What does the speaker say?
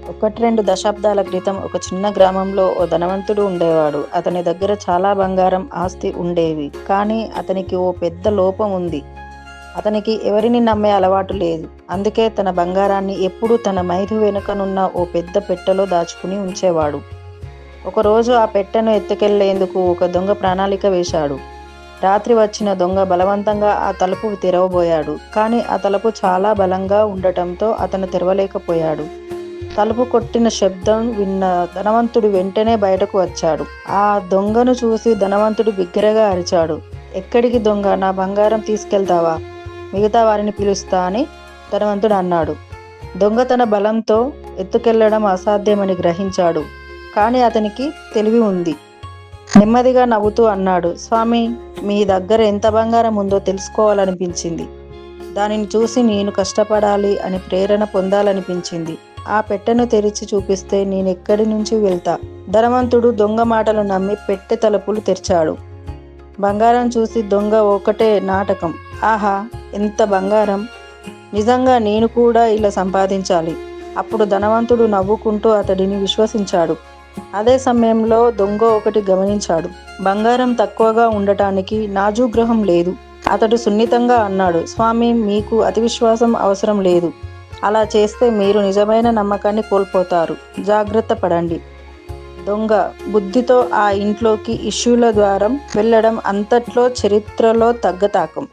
1-2 దశాబ్దాల క్రితం ఒక చిన్న గ్రామంలో ఓ ధనవంతుడు ఉండేవాడు. అతని దగ్గర చాలా బంగారం, ఆస్తి ఉండేవి. కానీ అతనికి ఓ పెద్ద లోపం ఉంది. అతనికి ఎవరిని నమ్మే అలవాటు లేదు. అందుకే తన బంగారాన్ని ఎప్పుడూ తన మైదు వెనుకనున్న ఓ పెద్ద పెట్టెలో దాచుకుని ఉంచేవాడు. ఒకరోజు ఆ పెట్టెను ఎత్తుకెళ్లేందుకు ఒక దొంగ ప్రణాళిక వేశాడు. రాత్రి వచ్చిన దొంగ బలవంతంగా ఆ తలుపు తెరవబోయాడు. కానీ ఆ తలుపు చాలా బలంగా ఉండటంతో అతను తెరవలేకపోయాడు. తలుపు కొట్టిన శబ్దం విన్న ధనవంతుడు వెంటనే బయటకు వచ్చాడు. ఆ దొంగను చూసి ధనవంతుడు బిగ్గరగా అరిచాడు. ఎక్కడికి దొంగ? నా బంగారం తీసుకెళ్తావా? మిగతా వారిని పిలుస్తా అని ధనవంతుడు అన్నాడు. దొంగ తన బలంతో ఎత్తుకెళ్లడం అసాధ్యమని గ్రహించాడు. కానీ అతనికి తెలివి ఉంది. నెమ్మదిగా నవ్వుతూ అన్నాడు, స్వామి, మీ దగ్గర ఎంత బంగారం ఉందో తెలుసుకోవాలనిపించింది. దానిని చూసి నేను కష్టపడాలి అని ప్రేరణ పొందాలనిపించింది. ఆ పెట్టెను తెరిచి చూపిస్తే నేనెక్కడి నుంచి వెళ్తా? ధనవంతుడు దొంగ మాటలు నమ్మి పెట్టె తలుపులు తెరిచాడు. బంగారం చూసి దొంగ ఒకటే నాటకం. ఆహా, ఎంత బంగారం! నిజంగా నేను కూడా ఇలా సంపాదించాలి. అప్పుడు ధనవంతుడు నవ్వుకుంటూ అతడిని విశ్వసించాడు. అదే సమయంలో దొంగ ఒకటి గమనించాడు. బంగారం తక్కువగా ఉండటానికి నాజూగ్రహం లేదు. అతడు సున్నితంగా అన్నాడు, స్వామి, మీకు అతి విశ్వాసం అవసరం లేదు. అలా చేస్తే మీరు నిజమైన నమ్మకాన్ని కోల్పోతారు. జాగ్రత్త పడండి. దొంగ బుద్ధితో ఆ ఇంట్లోకి ఇష్యూల ద్వారం వెళ్ళడం అంతట్లో చరిత్రలో తగ్గతాకం.